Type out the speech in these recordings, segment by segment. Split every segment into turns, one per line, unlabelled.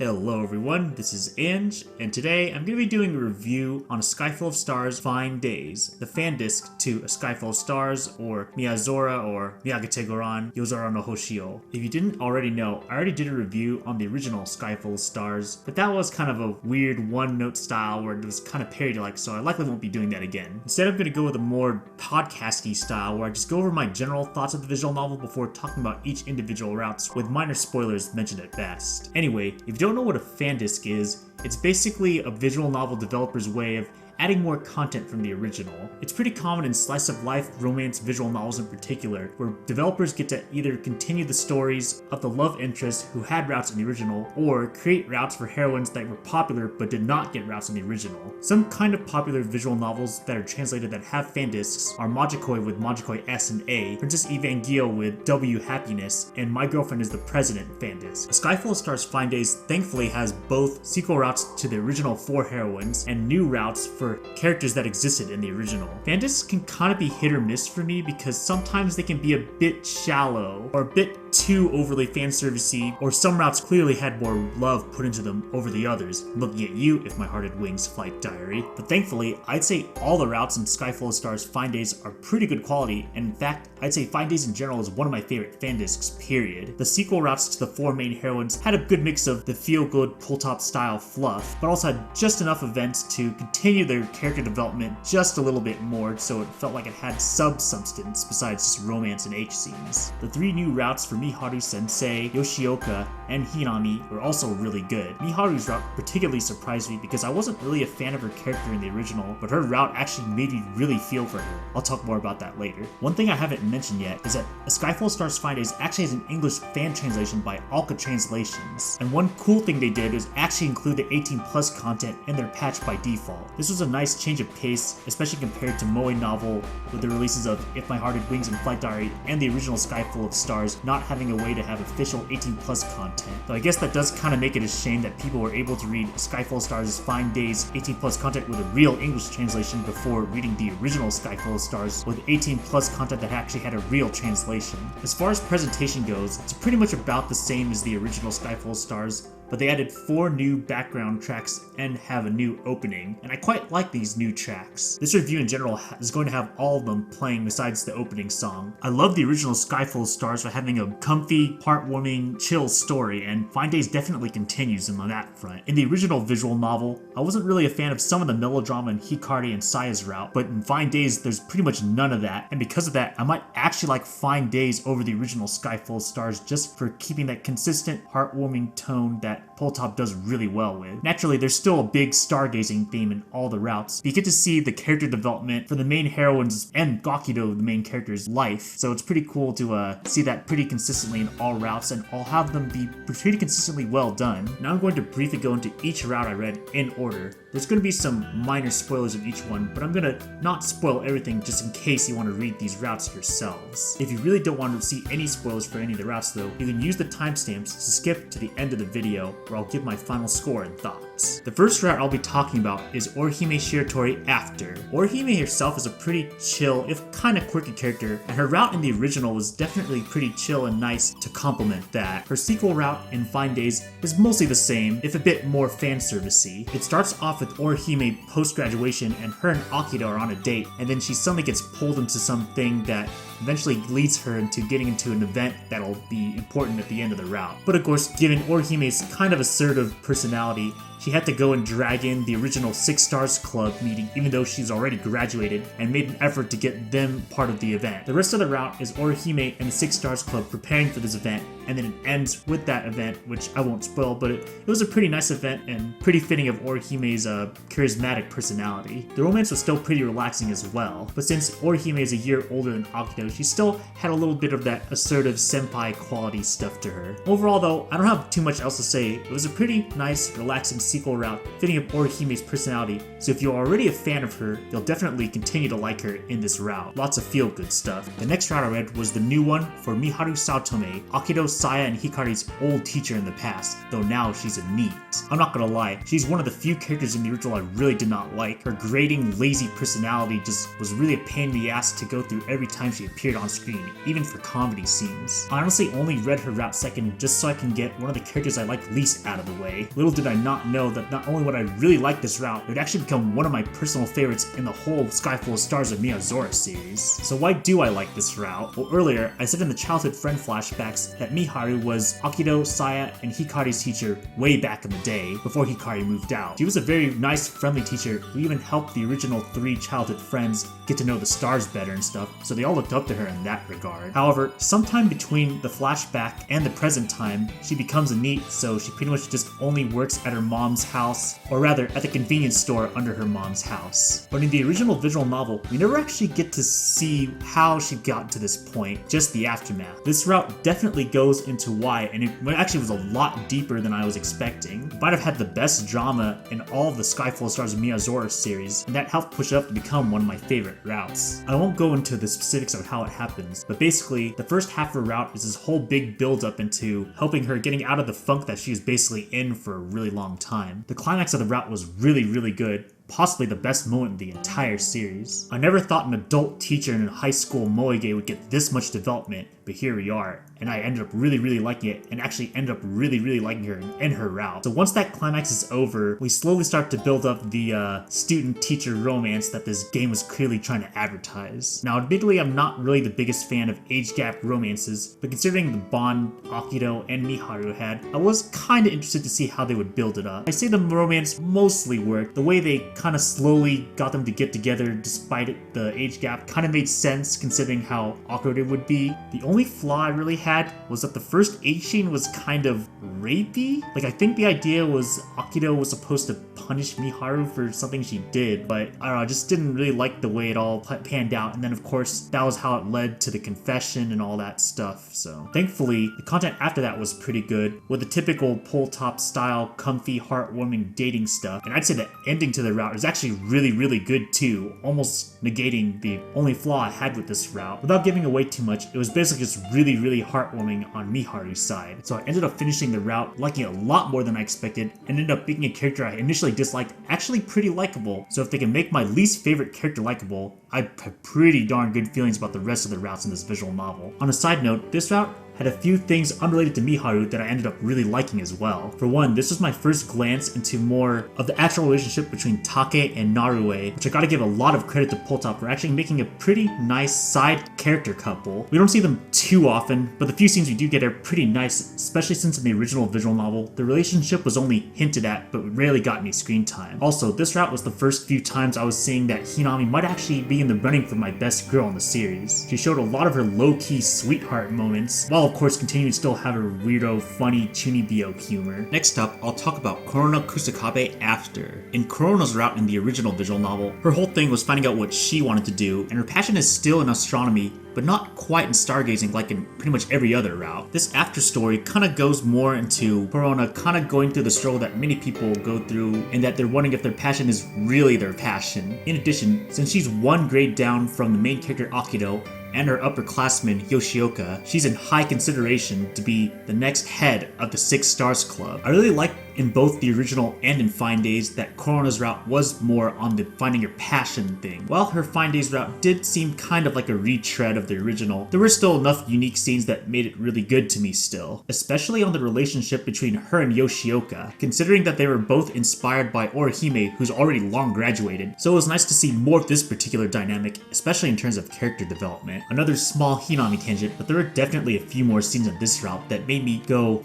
Hello everyone, this is Ange, and today I'm going to be doing a review on A Sky Full of Stars Fine Days, the fandisc to A Sky Full of Stars, or Miazora, or Miagete Goran, Yozora no Hoshi. If you didn't already know, I already did a review on the original Sky Full of Stars, but that was kind of a weird one-note style where it was kind of parody-like, so I likely won't be doing that again. Instead, I'm going to go with a more podcasty style where I just go over my general thoughts of the visual novel before talking about each individual routes, with minor spoilers mentioned at best. Anyway, if you don't know what a fandisc is, it's basically a visual novel developer's way of adding more content from the original. It's pretty common in slice-of-life romance visual novels in particular, where developers get to either continue the stories of the love interest who had routes in the original, or create routes for heroines that were popular but did not get routes in the original. Some kind of popular visual novels that are translated that have fandiscs are Moege with Moege S and A, Princess Evangel with W Happiness, and My Girlfriend is the President fandisc. A Sky Full of Stars Fine Days thankfully has both sequel routes to the original 4 heroines and new routes for characters that existed in the original. Fandiscs can kind of be hit or miss for me because sometimes they can be a bit shallow or a bit too overly fanservice-y, or some routes clearly had more love put into them over the others. I'm looking at you, If My Heart Had Wings Flight Diary. But thankfully, I'd say all the routes in Sky Full of Stars Fine Days are pretty good quality, and in fact, I'd say Fine Days in general is one of my favorite fandiscs, period. The sequel routes to the 4 main heroines had a good mix of the feel-good pull-top style fluff, but also had just enough events to continue their character development just a little bit more, so it felt like it had substance besides just romance and H scenes. The 3 new routes for Miharu Sensei, Yoshioka, and Hinami were also really good. Miharu's route particularly surprised me because I wasn't really a fan of her character in the original, but her route actually made me really feel for her. I'll talk more about that later. One thing I haven't mentioned yet is that A Sky Full of Stars Fine Days actually has an English fan translation by Alka Translations, and one cool thing they did is actually include the 18+ content in their patch by default. This was a nice change of pace, especially compared to Moe novel with the releases of If My Heart Had Wings and Flight Diary and the original Sky Full of Stars not having a way to have official 18+ content. Though I guess that does kind of make it a shame that people were able to read Sky Full of Stars Fine Days 18+ content with a real English translation before reading the original Sky Full of Stars with 18+ content that actually had a real translation. As far as presentation goes, it's pretty much about the same as the original Sky Full of Stars, but they added 4 new background tracks and have a new opening, and I quite like these new tracks. This review in general is going to have all of them playing besides the opening song. I love the original Sky Full of Stars for having a comfy, heartwarming, chill story, and Fine Days definitely continues on that front. In the original visual novel, I wasn't really a fan of some of the melodrama in Hikari and Saya's route, but in Fine Days there's pretty much none of that, and because of that, I might actually like Fine Days over the original Sky Full of Stars just for keeping that consistent, heartwarming tone that Pull-Top does really well with. Naturally, there's still a big stargazing theme in all the routes. You get to see the character development for the main heroines and Gakido, the main character's life, so it's pretty cool to see that pretty consistently in all routes, and I'll have them be pretty consistently well done. Now I'm going to briefly go into each route I read in order. There's going to be some minor spoilers of each one, but I'm going to not spoil everything just in case you want to read these routes yourselves. If you really don't want to see any spoilers for any of the routes though, you can use the timestamps to skip to the end of the video where I'll give my final score and thoughts. The first route I'll be talking about is Orihime Shiratori After. Orihime herself is a pretty chill, if kinda quirky character, and her route in the original was definitely pretty chill and nice to complement that. Her sequel route in Fine Days is mostly the same, if a bit more fanservice-y. It starts off with Orihime post-graduation and her and Akido are on a date, and then she suddenly gets pulled into something that eventually leads her into getting into an event that'll be important at the end of the route. But of course, given Orihime's kind of assertive personality, she had to go and drag in the original 6 Stars Club meeting even though she's already graduated, and made an effort to get them part of the event. The rest of the route is Orihime and the 6 Stars Club preparing for this event, and then it ends with that event, which I won't spoil, but it was a pretty nice event and pretty fitting of Orihime's charismatic personality. The romance was still pretty relaxing as well, but since Orihime is a year older than Akido, she still had a little bit of that assertive senpai quality stuff to her. Overall though, I don't have too much else to say. It was a pretty nice, relaxing sequel route fitting of Orihime's personality, so if you're already a fan of her, you'll definitely continue to like her in this route. Lots of feel-good stuff. The next route I read was the new one for Miharu Saotome, Akido, Saya, and Hikari's old teacher in the past, though now she's a NEET. because I'm not gonna lie, she's one of the few characters in the original I really did not like. Her grating, lazy personality just was really a pain in the ass to go through every time she appeared on screen, even for comedy scenes. I honestly only read her route second just so I can get one of the characters I like least out of the way. Little did I not know that not only would I really like this route, it would actually become one of my personal favorites in the whole Sky Full of Stars of Miazora series. So why do I like this route? Well, earlier, I said in the childhood friend flashbacks that Miharu was Akido, Saya, and Hikari's teacher way back in the day, before Hikari moved out. She was a very nice, friendly teacher who even helped the original 3 childhood friends get to know the stars better and stuff, so they all looked up to her in that regard. However, sometime between the flashback and the present time, she becomes a NEET, so she pretty much just only works at her mom's house, or rather, at the convenience store under her mom's house. But in the original visual novel, we never actually get to see how she got to this point, just the aftermath. This route definitely goes into why, and it actually was a lot deeper than I was expecting. It might have had the best drama in all of the Sky Full of Stars of Miazora series, and that helped push it up to become one of my favorite routes. I won't go into the specifics of how it happens, but basically, the first half of her route is this whole big build up into helping her getting out of the funk that she was basically in for a really long time. The climax of the route was really, really good. Possibly the best moment in the entire series. I never thought an adult teacher in a high school Moege would get this much development, but here we are, and I ended up really, really liking it, and actually ended up really, really liking her in her route. So once that climax is over, we slowly start to build up the student-teacher romance that this game was clearly trying to advertise. Now, admittedly, I'm not really the biggest fan of age gap romances, but considering the bond Akido and Miharu had, I was kinda interested to see how they would build it up. I say the romance mostly worked. The way they kind of slowly got them to get together despite the age gap kind of made sense considering how awkward it would be. The only flaw I really had was that the first age scene was kind of rapey. Like, I think the idea was Akido was supposed to punish Miharu for something she did, but I don't know, I just didn't really like the way it all panned out. And then of course, that was how it led to the confession and all that stuff. So thankfully, the content after that was pretty good, with the typical pull top style, comfy, heartwarming dating stuff. And I'd say the ending to the route is actually really, really good too, almost negating the only flaw I had with this route. Without giving away too much, it was basically just really, really heartwarming on Miharu's side. So I ended up finishing the route, liking it a lot more than I expected, and ended up making a character I initially disliked actually pretty likable. So if they can make my least favorite character likable, I have pretty darn good feelings about the rest of the routes in this visual novel. On a side note, this route had a few things unrelated to Miharu that I ended up really liking as well. For one, this was my first glance into more of the actual relationship between Take and Narue, which I gotta give a lot of credit to Pulltop for actually making a pretty nice side character couple. We don't see them too often, but the few scenes we do get are pretty nice, especially since in the original visual novel, the relationship was only hinted at but rarely got any screen time. Also, this route was the first few times I was seeing that Hinami might actually be in the running for my best girl in the series. She showed a lot of her low-key sweetheart moments, while of course continuing to still have her weirdo, funny, chunibyo humor. Next up, I'll talk about Korona Kusakabe after. In Korona's route in the original visual novel, her whole thing was finding out what she wanted to do, and her passion is still in astronomy, but not quite in stargazing like in pretty much every other route. This after story kind of goes more into Korona kind of going through the struggle that many people go through, and that they're wondering if their passion is really their passion. In addition, since she's one grade down from the main character Akido, and her upperclassman Yoshioka, she's in high consideration to be the next head of the Six Stars Club. I really like in both the original and in Fine Days that Korona's route was more on the finding your passion thing. While her Fine Days route did seem kind of like a retread of the original, there were still enough unique scenes that made it really good to me still, especially on the relationship between her and Yoshioka, considering that they were both inspired by Orihime, who's already long graduated. So it was nice to see more of this particular dynamic, especially in terms of character development. Another small Hinami tangent, but there were definitely a few more scenes in this route that made me go,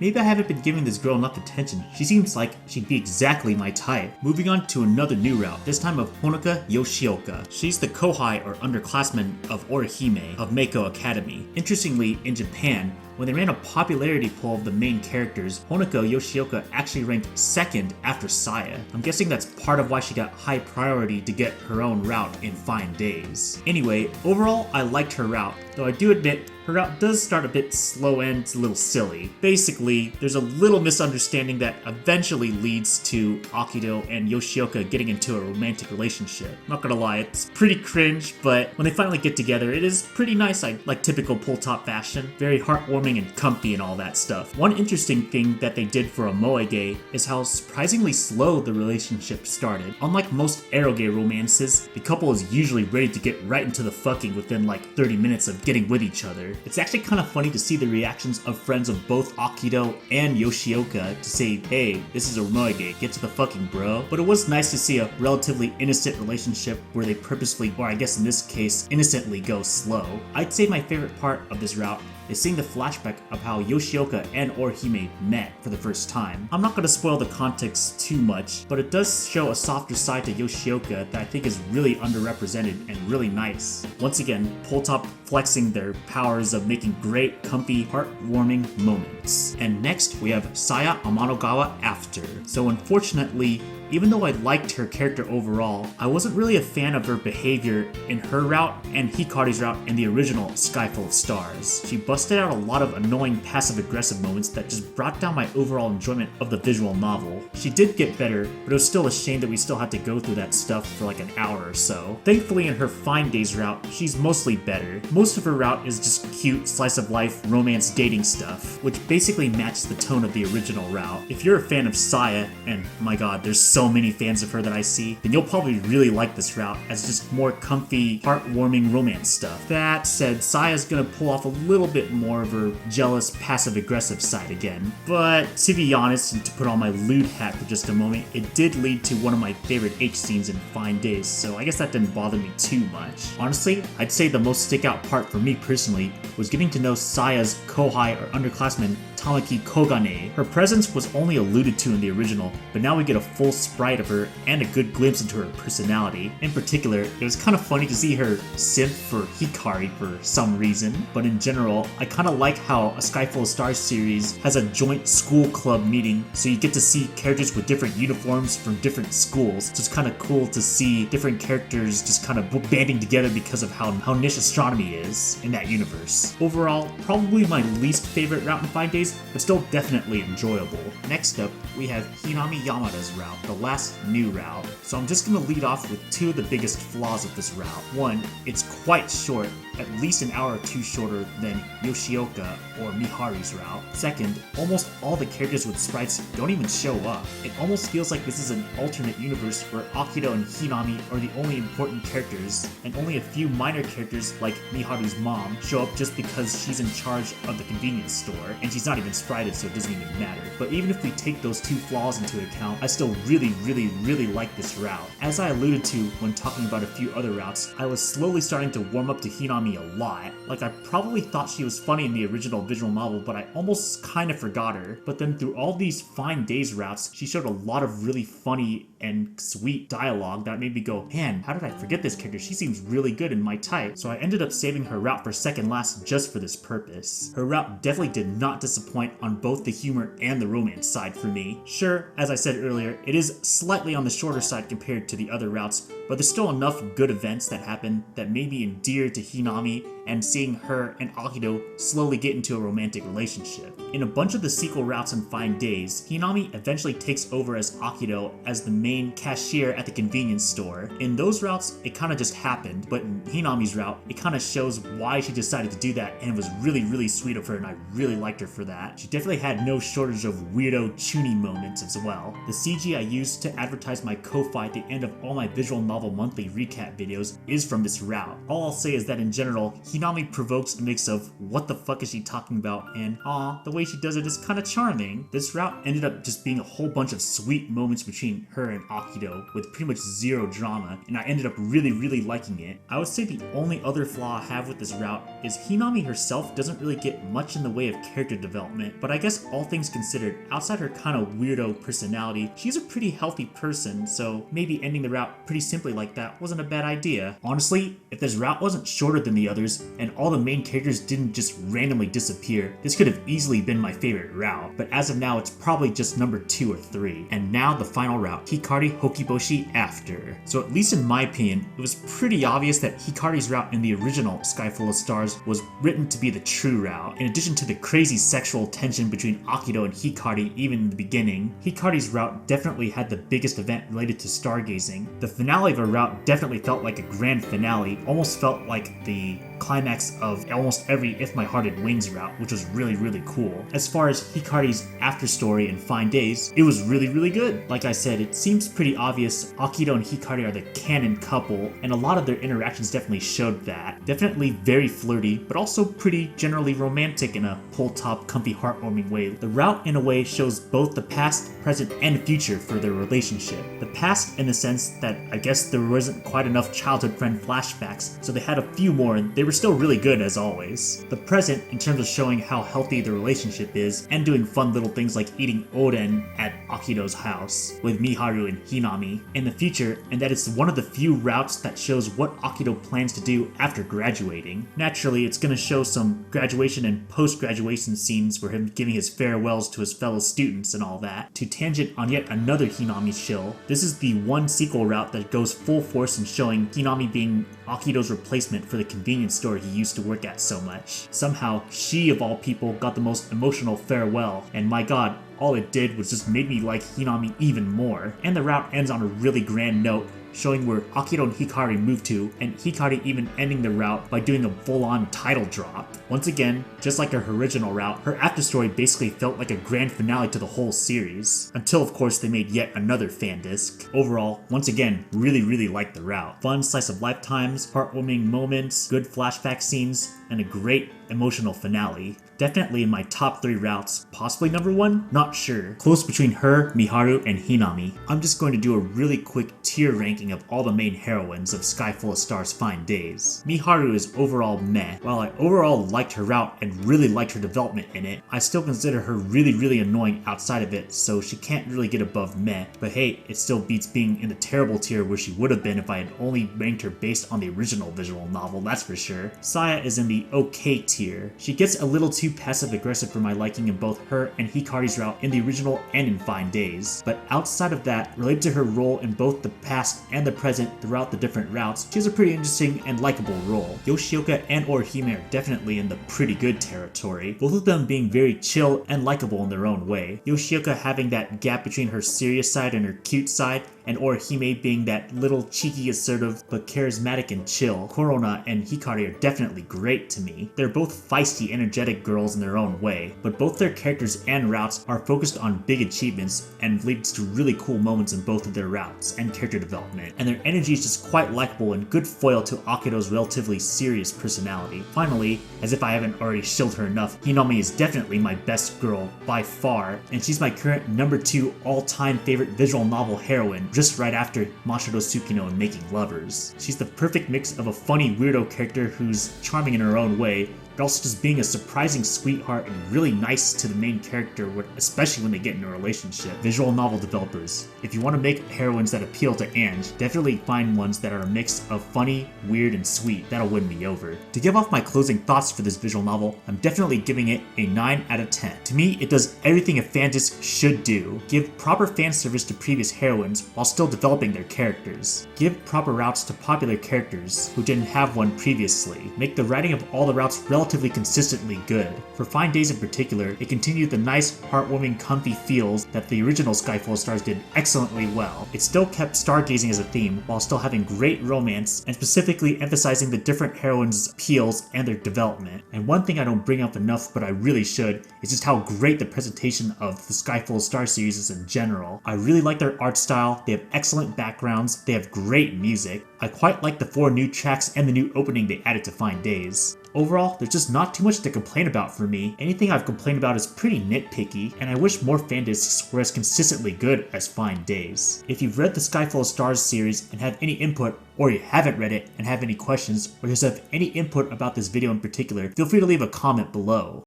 maybe I haven't been giving this girl enough attention. She seems like she'd be exactly my type. Moving on to another new route, this time of Honoka Yoshioka. She's the kohai or underclassman of Orihime of Meiko Academy. Interestingly, in Japan, when they ran a popularity poll of the main characters, Honoka Yoshioka actually ranked second after Saya. I'm guessing that's part of why she got high priority to get her own route in Fine Days. Anyway, overall I liked her route, though I do admit her route does start a bit slow and it's a little silly. Basically, there's a little misunderstanding that eventually leads to Akido and Yoshioka getting into a romantic relationship. Not gonna lie, it's pretty cringe, but when they finally get together, it is pretty nice, like typical pull top fashion. Very heartwarming and comfy and all that stuff. One interesting thing that they did for a Moege is how surprisingly slow the relationship started. Unlike most eroge romances, the couple is usually ready to get right into the fucking within like 30 minutes of getting with each other. It's actually kind of funny to see the reactions of friends of both Akido and Yoshioka to say, hey, this is a Moege, get to the fucking bro. But it was nice to see a relatively innocent relationship where they purposefully, or I guess in this case, innocently go slow. I'd say my favorite part of this route is seeing the flashback of how Yoshioka and Orihime met for the first time. I'm not going to spoil the context too much, but it does show a softer side to Yoshioka that I think is really underrepresented and really nice. Once again, pull top flexing their powers of making great, comfy, heartwarming moments. And next, we have Saya Amanogawa after. So unfortunately, even though I liked her character overall, I wasn't really a fan of her behavior in her route and Hikari's route in the original Sky Full of Stars. She busted out a lot of annoying passive-aggressive moments that just brought down my overall enjoyment of the visual novel. She did get better, but it was still a shame that we still had to go through that stuff for like an hour or so. Thankfully in her Fine Days route, she's mostly better. Most of her route is just cute, slice-of-life, romance dating stuff, which basically matches the tone of the original route. If you're a fan of Saya, and my god, there's so many fans of her that I see, then you'll probably really like this route as just more comfy, heartwarming romance stuff. That said, Saya's gonna pull off a little bit more of her jealous, passive-aggressive side again. But to be honest, and to put on my lewd hat for just a moment, it did lead to one of my favorite H scenes in Fine Days, so I guess that didn't bother me too much. Honestly, I'd say the most stick-out part for me personally was getting to know Saya's kohai or underclassman Tamaki Kogane. Her presence was only alluded to in the original, but now we get a full sprite of her and a good glimpse into her personality. In particular, it was kind of funny to see her simp for Hikari for some reason, but in general, I kind of like how a Sky Full of Stars series has a joint school club meeting, so you get to see characters with different uniforms from different schools, so it's kind of cool to see different characters just kind of banding together because of how niche astronomy is in that universe. Overall, probably my least favorite route in 5 days, but still definitely enjoyable. Next up, we have Hinami Yamada's route, the last new route. So I'm just gonna lead off with two of the biggest flaws of this route. One, it's quite short, at least an hour or two shorter than Yoshioka or Miharu's route. Second, almost all the characters with sprites don't even show up. It almost feels like this is an alternate universe where Akido and Hinami are the only important characters, and only a few minor characters like Miharu's mom show up just because she's in charge of the convenience store, and she's not even sprited, so it doesn't even matter. But even if we take those two flaws into account, I still really like this route. As I alluded to when talking about a few other routes, I was slowly starting to warm up to Hinami a lot. Like, I probably thought she was funny in the original visual novel, but I almost kind of forgot her. But then through all these Fine Days routes, she showed a lot of really funny and sweet dialogue that made me go, man, how did I forget this character? She seems really good in my type. So I ended up saving her route for second last just for this purpose. Her route definitely did not disappoint on both the humor and the romance side for me. Sure, as I said earlier, it is slightly on the shorter side compared to the other routes, but there's still enough good events that happen that made me endeared to Hinami, and seeing her and Akido slowly get into a romantic relationship. In a bunch of the sequel routes in Fine Days, Hinami eventually takes over as Akido as the main cashier at the convenience store. In those routes, it kind of just happened, but in Hinami's route, it kind of shows why she decided to do that, and it was really sweet of her, and I really liked her for that. She definitely had no shortage of weirdo chuny moments as well. The CG I used to advertise my Ko-Fi at the end of all my visual novel monthly recap videos is from this route. All I'll say is that in general, Hinami provokes a mix of what the fuck is she talking about and aw, the way she does it is kind of charming. This route ended up just being a whole bunch of sweet moments between her and Akido with pretty much zero drama, and I ended up really liking it. I would say the only other flaw I have with this route is Hinami herself doesn't really get much in the way of character development, but I guess all things considered, outside her kind of weirdo personality, she's a pretty healthy person, so maybe ending the route pretty simply like that wasn't a bad idea. Honestly, if this route wasn't shorter than the others, and all the main characters didn't just randomly disappear, this could have easily been my favorite route, but as of now it's probably just number 2 or 3. And now the final route, Hikari Hokiboshi after. So at least in my opinion, it was pretty obvious that Hikari's route in the original Sky Full of Stars was written to be the true route. In addition to the crazy sexual tension between Akito and Hikari even in the beginning, Hikari's route definitely had the biggest event related to stargazing. The finale of her route definitely felt like a grand finale, almost felt like the climax of almost every If My Hearted Wings route, which was really cool. As far as Hikari's after story and Fine Days, it was really good. Like I said, it seems pretty obvious Akito and Hikari are the canon couple, and a lot of their interactions definitely showed that. Definitely very flirty, but also pretty generally romantic in a pull-top, comfy, heartwarming way. The route in a way shows both the past, present, and future for their relationship. The past in the sense that I guess there wasn't quite enough childhood friend flashbacks, so they had a few more and they were still really good as always. The present in terms of showing how healthy the relationship is and doing fun little things like eating oden at Akito's house with Miharu and Hinami. In the future, and that it's one of the few routes that shows what Akito plans to do after graduating. Naturally, it's going to show some graduation and post-graduation scenes for him giving his farewells to his fellow students and all that. To tangent on yet another Hinami shill, this is the one sequel route that goes full force in showing Hinami being Akito's replacement for the convenience store he used to work at so much. Somehow, she of all people got the most emotional farewell, and my god, all it did was just made me like Hinami even more. And the route ends on a really grand note, showing where Akito and Hikari move to, and Hikari even ending the route by doing a full-on title drop. Once again, just like her original route, her afterstory basically felt like a grand finale to the whole series. Until of course they made yet another Fandisc. Overall, once again, really liked the route. Fun slice of lifetimes, heartwarming moments, good flashback scenes, and a great emotional finale. Definitely in my top 3 routes. Possibly number 1? Not sure. Close between her, Miharu, and Hinami. I'm just going to do a really quick tier ranking of all the main heroines of Sky Full of Stars Fine Days. Miharu is overall meh. While I overall liked her route and really liked her development in it, I still consider her really annoying outside of it, so she can't really get above meh. But hey, it still beats being in the terrible tier where she would have been if I had only ranked her based on the original visual novel, that's for sure. Saya is in the okay tier. She gets a little too passive-aggressive for my liking in both her and Hikari's route in the original and in Fine Days. But outside of that, related to her role in both the past and the present throughout the different routes, she has a pretty interesting and likable role. Yoshioka and Orihime are definitely in the pretty good territory, both of them being very chill and likable in their own way. Yoshioka having that gap between her serious side and her cute side, and Orihime being that little cheeky, assertive, but charismatic and chill. Korona and Hikari are definitely great to me. They're both feisty, energetic girls in their own way, but both their characters and routes are focused on big achievements and leads to really cool moments in both of their routes and character development, and their energy is just quite likable and good foil to Akito's relatively serious personality. Finally, as if I haven't already shilled her enough, Hinami is definitely my best girl by far, and she's my current number 2 all-time favorite visual novel heroine, just right after Mashiro Tsukino in Making Lovers. She's the perfect mix of a funny weirdo character who's charming in her own way, but also just being a surprising sweetheart and really nice to the main character, especially when they get in a relationship. Visual novel developers, if you want to make heroines that appeal to Ange, definitely find ones that are a mix of funny, weird, and sweet. That'll win me over. To give off my closing thoughts for this visual novel, I'm definitely giving it a 9 out of 10. To me, it does everything a fandisc should do. Give proper fan service to previous heroines while still developing their characters. Give proper routes to popular characters who didn't have one previously. Make the writing of all the routes relatively consistently good. For Fine Days in particular, it continued the nice, heartwarming, comfy feels that the original Sky Full of Stars did excellently well. It still kept stargazing as a theme, while still having great romance, and specifically emphasizing the different heroines' appeals and their development. And one thing I don't bring up enough, but I really should, is just how great the presentation of the Sky Full of Stars series is in general. I really like their art style, they have excellent backgrounds, they have great music. I quite like the 4 new tracks and the new opening they added to Fine Days. Overall, there's just not too much to complain about for me. Anything I've complained about is pretty nitpicky, and I wish more Fandiscs were as consistently good as Fine Days. If you've read the Sky Full of Stars series and have any input, or you haven't read it and have any questions, or just have any input about this video in particular, feel free to leave a comment below.